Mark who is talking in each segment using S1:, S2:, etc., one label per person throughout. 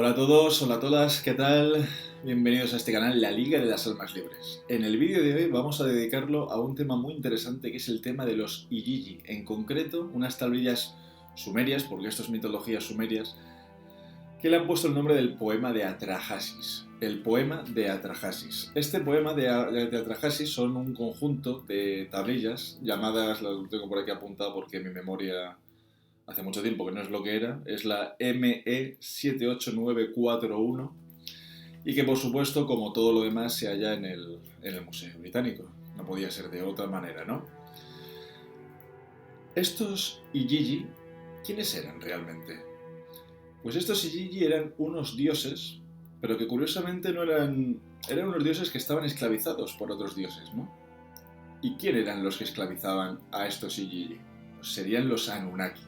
S1: Hola a todos, hola a todas, ¿qué tal? Bienvenidos a este canal, La Liga de las Almas Libres. En el vídeo de hoy vamos a dedicarlo a un tema muy interesante que es el tema de los Igigi, en concreto unas tablillas sumerias, porque esto es mitologías sumerias, que le han puesto el nombre del poema de Atrahasis. El poema de Atrahasis. Este poema de Atrahasis son un conjunto de tablillas llamadas, lo tengo por aquí apuntado porque mi memoria hace mucho tiempo que no es lo que era, es la ME78941 y que por supuesto, como todo lo demás, se halla en el Museo Británico. No podía ser de otra manera, ¿no? Estos Igigi, ¿quiénes eran realmente? Pues estos Igigi eran unos dioses, pero que curiosamente no eran unos dioses que estaban esclavizados por otros dioses, ¿no? ¿Y quién eran los que esclavizaban a estos Igigi? Pues serían los Anunnaki.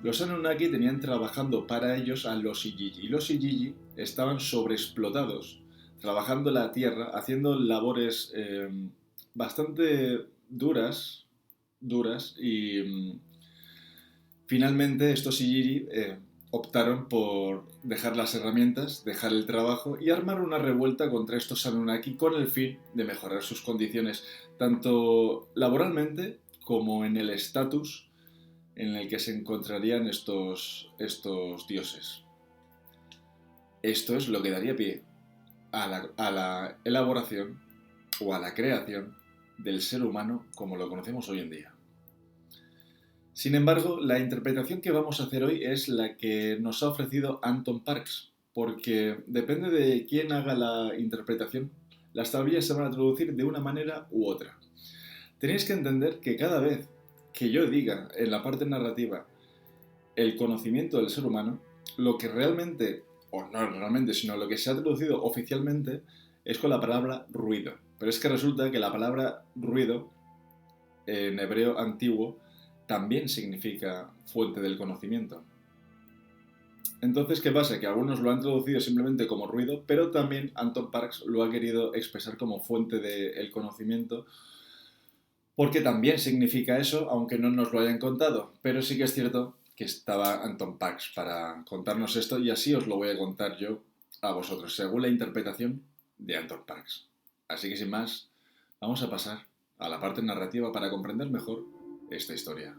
S1: Los Anunnaki tenían trabajando para ellos a los Igigi, y los Igigi estaban sobreexplotados, trabajando la tierra, haciendo labores bastante duras, y finalmente estos Igigi optaron por dejar las herramientas, dejar el trabajo y armar una revuelta contra estos Anunnaki con el fin de mejorar sus condiciones, tanto laboralmente como en el estatus en el que se encontrarían estos dioses. Esto es lo que daría pie a la elaboración o a la creación del ser humano como lo conocemos hoy en día. Sin embargo, la interpretación que vamos a hacer hoy es la que nos ha ofrecido Anton Parks, porque depende de quién haga la interpretación, las tablillas se van a traducir de una manera u otra. Tenéis que entender que cada vez que yo diga en la parte narrativa el conocimiento del ser humano, lo que realmente, o no realmente, sino lo que se ha traducido oficialmente es con la palabra ruido. Pero es que resulta que la palabra ruido en hebreo antiguo también significa fuente del conocimiento. Entonces, ¿qué pasa? Que algunos lo han traducido simplemente como ruido, pero también Anton Parks lo ha querido expresar como fuente del conocimiento, porque también significa eso, aunque no nos lo hayan contado. Pero sí que es cierto que estaba Anton Parks para contarnos esto y así os lo voy a contar yo a vosotros, según la interpretación de Anton Parks. Así que sin más, vamos a pasar a la parte narrativa para comprender mejor esta historia.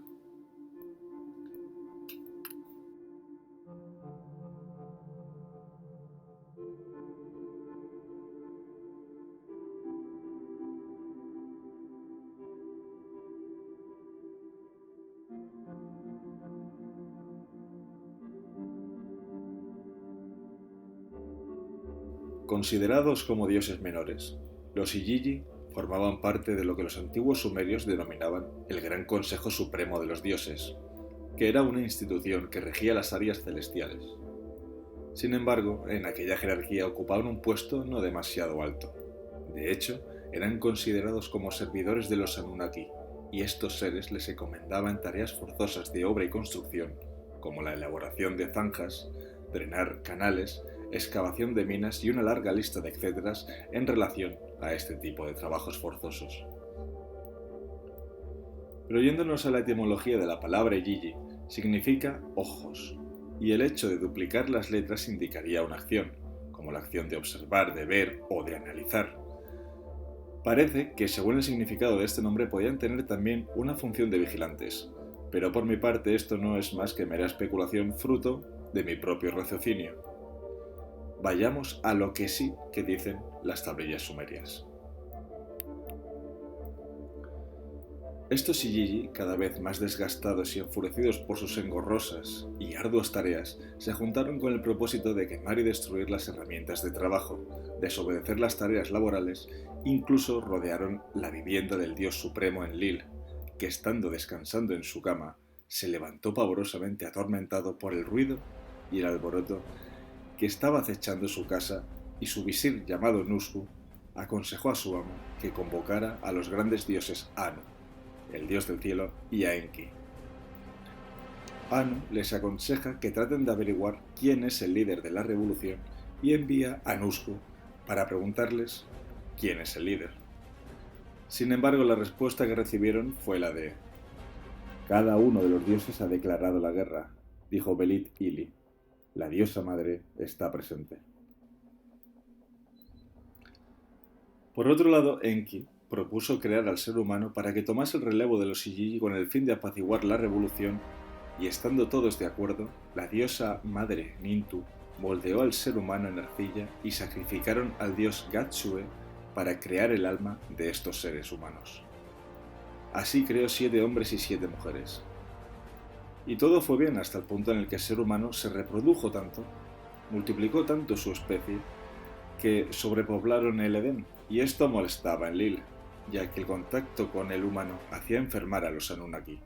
S1: Considerados como dioses menores, los Igigi formaban parte de lo que los antiguos sumerios denominaban el Gran Consejo Supremo de los Dioses, que era una institución que regía las áreas celestiales. Sin embargo, en aquella jerarquía ocupaban un puesto no demasiado alto. De hecho, eran considerados como servidores de los Anunnaki, y estos seres les encomendaban tareas forzosas de obra y construcción, como la elaboración de zanjas, drenar canales, excavación de minas y una larga lista de etcéteras en relación a este tipo de trabajos forzosos. Pero yéndonos a la etimología de la palabra Igigi, significa ojos, y el hecho de duplicar las letras indicaría una acción, como la acción de observar, de ver o de analizar. Parece que según el significado de este nombre podían tener también una función de vigilantes, pero por mi parte esto no es más que mera especulación fruto de mi propio raciocinio. Vayamos a lo que sí que dicen las tablillas sumerias. Estos Igigi, cada vez más desgastados y enfurecidos por sus engorrosas y arduas tareas, se juntaron con el propósito de quemar y destruir las herramientas de trabajo, desobedecer las tareas laborales, incluso rodearon la vivienda del dios supremo Enlil, que estando descansando en su cama, se levantó pavorosamente atormentado por el ruido y el alboroto que estaba acechando su casa, y su visir llamado Nusku aconsejó a su amo que convocara a los grandes dioses Anu, el dios del cielo, y a Enki. Anu les aconseja que traten de averiguar quién es el líder de la revolución y envía a Nusku para preguntarles quién es el líder. Sin embargo, la respuesta que recibieron fue la de: «Cada uno de los dioses ha declarado la guerra», dijo Belit Ili. La diosa madre está presente. Por otro lado, Enki propuso crear al ser humano para que tomase el relevo de los Igigi con el fin de apaciguar la revolución, y estando todos de acuerdo, la diosa madre Nintu moldeó al ser humano en arcilla y sacrificaron al dios Gatsue para crear el alma de estos seres humanos. Así creó 7 hombres y 7 mujeres. Y todo fue bien hasta el punto en el que el ser humano se reprodujo tanto, multiplicó tanto su especie, que sobrepoblaron el Edén, y esto molestaba a Enlil, ya que el contacto con el humano hacía enfermar a los Anunnaki.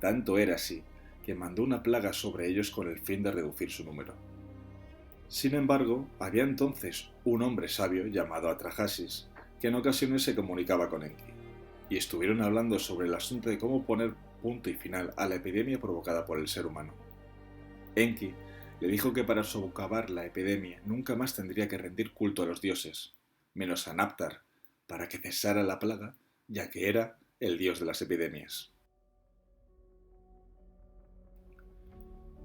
S1: Tanto era así, que mandó una plaga sobre ellos con el fin de reducir su número. Sin embargo, había entonces un hombre sabio llamado Atrahasis, que en ocasiones se comunicaba con Enki, y estuvieron hablando sobre el asunto de cómo poner punto y final a la epidemia provocada por el ser humano. Enki le dijo que para socavar la epidemia nunca más tendría que rendir culto a los dioses, menos a Naptar, para que cesara la plaga, ya que era el dios de las epidemias.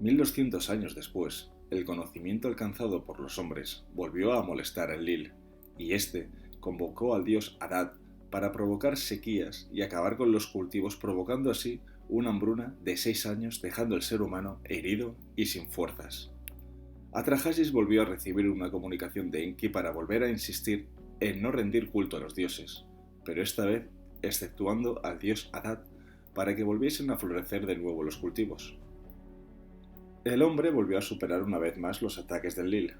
S1: 1200 años después, el conocimiento alcanzado por los hombres volvió a molestar a Enlil, y éste convocó al dios Adad para provocar sequías y acabar con los cultivos, provocando así una hambruna de 6 años, dejando al ser humano herido y sin fuerzas. Atrahasis volvió a recibir una comunicación de Enki para volver a insistir en no rendir culto a los dioses, pero esta vez exceptuando al dios Adad para que volviesen a florecer de nuevo los cultivos. El hombre volvió a superar una vez más los ataques de Enlil,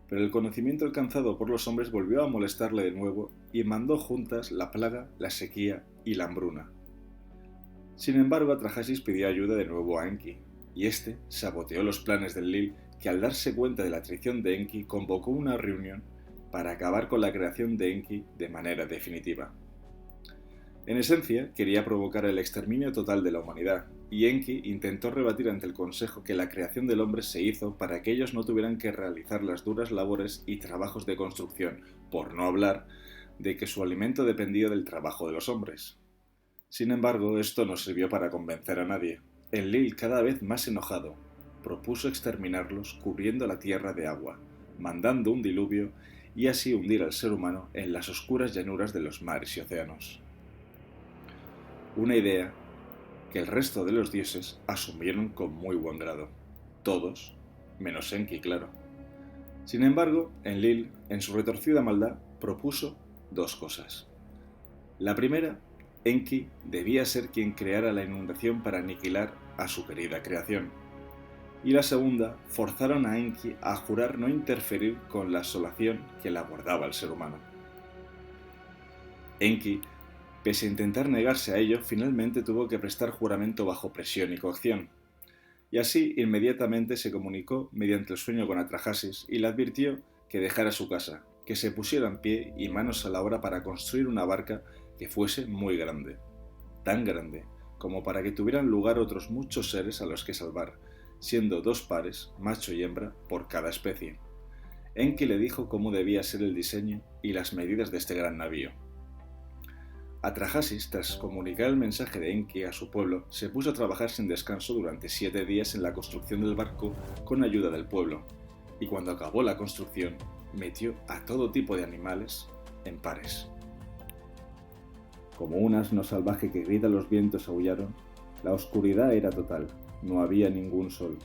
S1: pero el conocimiento alcanzado por los hombres volvió a molestarle de nuevo y mandó juntas la plaga, la sequía y la hambruna. Sin embargo, Atrahasis pidió ayuda de nuevo a Enki, y éste saboteó los planes de Enlil, que al darse cuenta de la traición de Enki convocó una reunión para acabar con la creación de Enki de manera definitiva. En esencia, quería provocar el exterminio total de la humanidad, y Enki intentó rebatir ante el Consejo que la creación del hombre se hizo para que ellos no tuvieran que realizar las duras labores y trabajos de construcción, por no hablar de que su alimento dependía del trabajo de los hombres. Sin embargo, esto no sirvió para convencer a nadie. Enlil, cada vez más enojado, propuso exterminarlos cubriendo la tierra de agua, mandando un diluvio y así hundir al ser humano en las oscuras llanuras de los mares y océanos. Una idea que el resto de los dioses asumieron con muy buen grado. Todos, menos Enki, claro. Sin embargo, Enlil, en su retorcida maldad, propuso 2 cosas. La primera, Enki debía ser quien creara la inundación para aniquilar a su querida creación. Y la segunda, forzaron a Enki a jurar no interferir con la asolación que le abordaba al ser humano. Enki, pese a intentar negarse a ello, finalmente tuvo que prestar juramento bajo presión y coacción. Y así inmediatamente se comunicó mediante el sueño con Atrahasis y le advirtió que dejara su casa, que se pusiera en pie y manos a la obra para construir una barca que fuese muy grande, tan grande como para que tuvieran lugar otros muchos seres a los que salvar, siendo 2 pares, macho y hembra, por cada especie. Enki le dijo cómo debía ser el diseño y las medidas de este gran navío. Atrahasis, tras comunicar el mensaje de Enki a su pueblo, se puso a trabajar sin descanso durante 7 días en la construcción del barco con ayuda del pueblo, y cuando acabó la construcción, metió a todo tipo de animales en pares. Como un asno salvaje que grita los vientos aullaron, la oscuridad era total, no había ningún sol,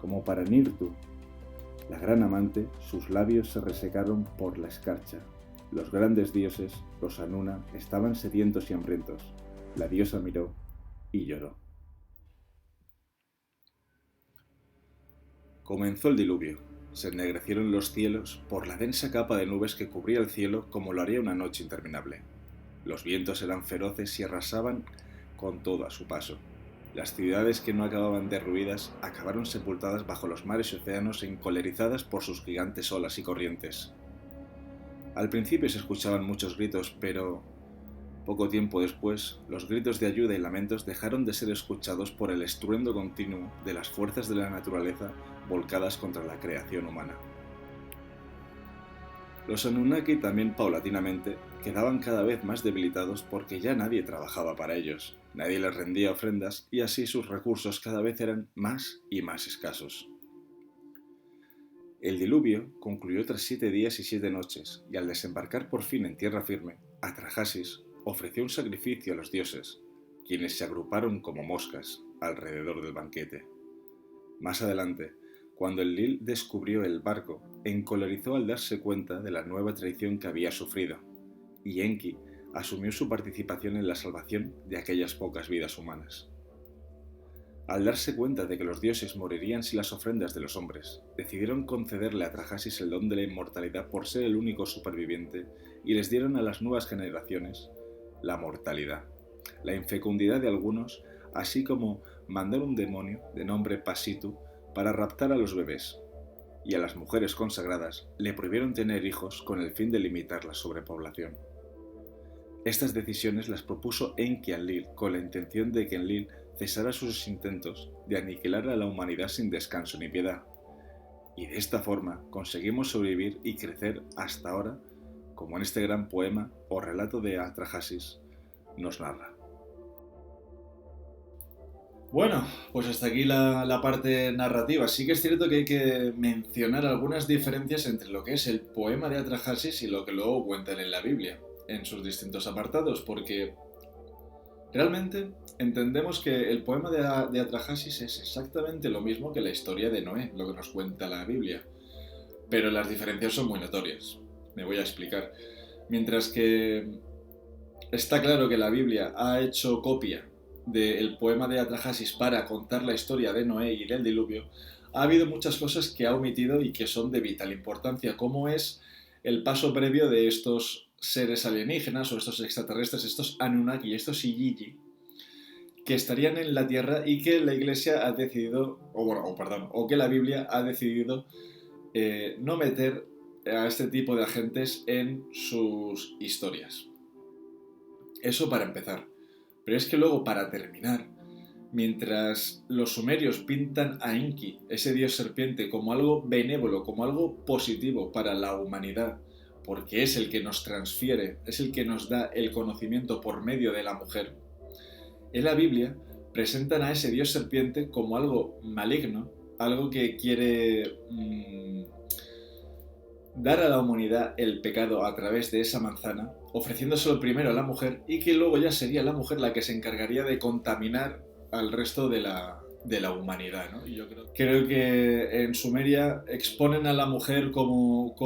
S1: como para Nirtu, la gran amante, sus labios se resecaron por la escarcha. Los grandes dioses, los Anuna, estaban sedientos y hambrientos. La diosa miró y lloró. Comenzó el diluvio. Se ennegrecieron los cielos por la densa capa de nubes que cubría el cielo como lo haría una noche interminable. Los vientos eran feroces y arrasaban con todo a su paso. Las ciudades que no acababan derruidas acabaron sepultadas bajo los mares y océanos encolerizadas por sus gigantes olas y corrientes. Al principio se escuchaban muchos gritos, pero poco tiempo después, los gritos de ayuda y lamentos dejaron de ser escuchados por el estruendo continuo de las fuerzas de la naturaleza volcadas contra la creación humana. Los Anunnaki también paulatinamente quedaban cada vez más debilitados porque ya nadie trabajaba para ellos, nadie les rendía ofrendas y así sus recursos cada vez eran más y más escasos. El diluvio concluyó tras 7 días y 7 noches, y al desembarcar por fin en tierra firme, Atrahasis ofreció un sacrificio a los dioses, quienes se agruparon como moscas alrededor del banquete. Más adelante, cuando Enlil descubrió el barco, encolerizó al darse cuenta de la nueva traición que había sufrido, y Enki asumió su participación en la salvación de aquellas pocas vidas humanas. Al darse cuenta de que los dioses morirían sin las ofrendas de los hombres, decidieron concederle a Atrahasis el don de la inmortalidad por ser el único superviviente y les dieron a las nuevas generaciones la mortalidad, la infecundidad de algunos, así como mandar un demonio de nombre Pasitu para raptar a los bebés, y a las mujeres consagradas le prohibieron tener hijos con el fin de limitar la sobrepoblación. Estas decisiones las propuso Enki a Enlil con la intención de que Enlil cesara sus intentos de aniquilar a la humanidad sin descanso ni piedad. Y de esta forma conseguimos sobrevivir y crecer hasta ahora, como en este gran poema o relato de Atrahasis nos narra. Bueno, pues hasta aquí la parte narrativa. Sí que es cierto que hay que mencionar algunas diferencias entre lo que es el poema de Atrahasis y lo que luego cuentan en la Biblia, en sus distintos apartados, porque realmente entendemos que el poema de Atrahasis es exactamente lo mismo que la historia de Noé, lo que nos cuenta la Biblia, pero las diferencias son muy notorias. Me voy a explicar. Mientras que está claro que la Biblia ha hecho copia del poema de Atrahasis para contar la historia de Noé y del diluvio, ha habido muchas cosas que ha omitido y que son de vital importancia, como es el paso previo de estos seres alienígenas o estos extraterrestres, estos Anunnaki y estos Igigi, que estarían en la Tierra y que la Iglesia ha decidido, o que la Biblia ha decidido no meter a este tipo de agentes en sus historias. Eso para empezar. Pero es que luego, para terminar, mientras los sumerios pintan a Enki, ese dios serpiente, como algo benévolo, como algo positivo para la humanidad, porque es el que nos transfiere, es el que nos da el conocimiento por medio de la mujer, en la Biblia presentan a ese dios serpiente como algo maligno, algo que quiere dar a la humanidad el pecado a través de esa manzana, ofreciéndoselo primero a la mujer y que luego ya sería la mujer la que se encargaría de contaminar al resto de la humanidad, ¿no? Y yo creo que en Sumeria exponen a la mujer como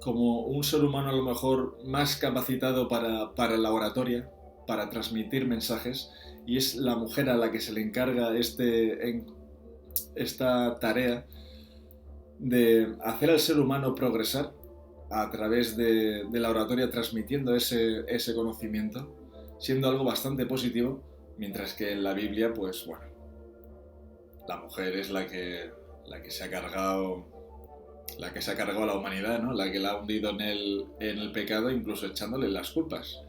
S1: un ser humano a lo mejor más capacitado para la oratoria, para transmitir mensajes, y es la mujer a la que se le encarga esta tarea de hacer al ser humano progresar a través de la oratoria, transmitiendo ese conocimiento, siendo algo bastante positivo, mientras que en la Biblia, pues bueno, la mujer es la que se ha cargado a la humanidad, ¿no? La que la ha hundido en el pecado, incluso echándole las culpas.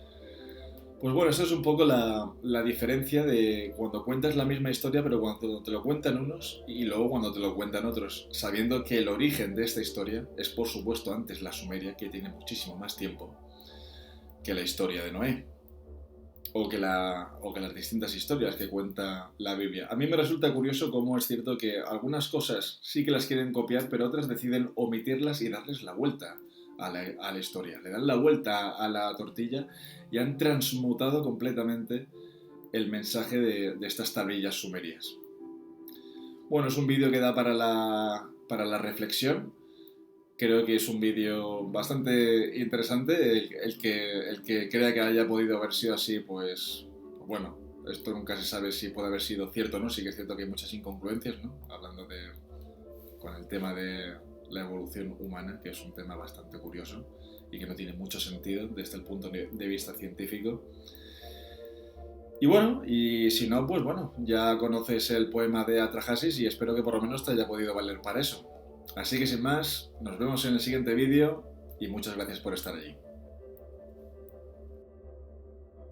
S1: Pues bueno, eso es un poco la diferencia de cuando cuentas la misma historia, pero cuando te lo cuentan unos y luego cuando te lo cuentan otros, sabiendo que el origen de esta historia es, por supuesto, antes la Sumeria, que tiene muchísimo más tiempo que la historia de Noé, o que las distintas historias que cuenta la Biblia. A mí me resulta curioso cómo es cierto que algunas cosas sí que las quieren copiar, pero otras deciden omitirlas y darles la vuelta a la historia. Le dan la vuelta a la tortilla y han transmutado completamente el mensaje de estas tablillas sumerias. Bueno, es un vídeo que da para la reflexión. Creo que es un vídeo bastante interesante. El que crea que haya podido haber sido así, pues bueno, esto nunca se sabe si puede haber sido cierto o no. Sí que es cierto que hay muchas incongruencias, ¿no? Hablando con el tema de la evolución humana, que es un tema bastante curioso y que no tiene mucho sentido desde el punto de vista científico. Y bueno, y si no, pues bueno, ya conoces el poema de Atrahasis y espero que por lo menos te haya podido valer para eso. Así que sin más, nos vemos en el siguiente vídeo y muchas gracias por estar allí.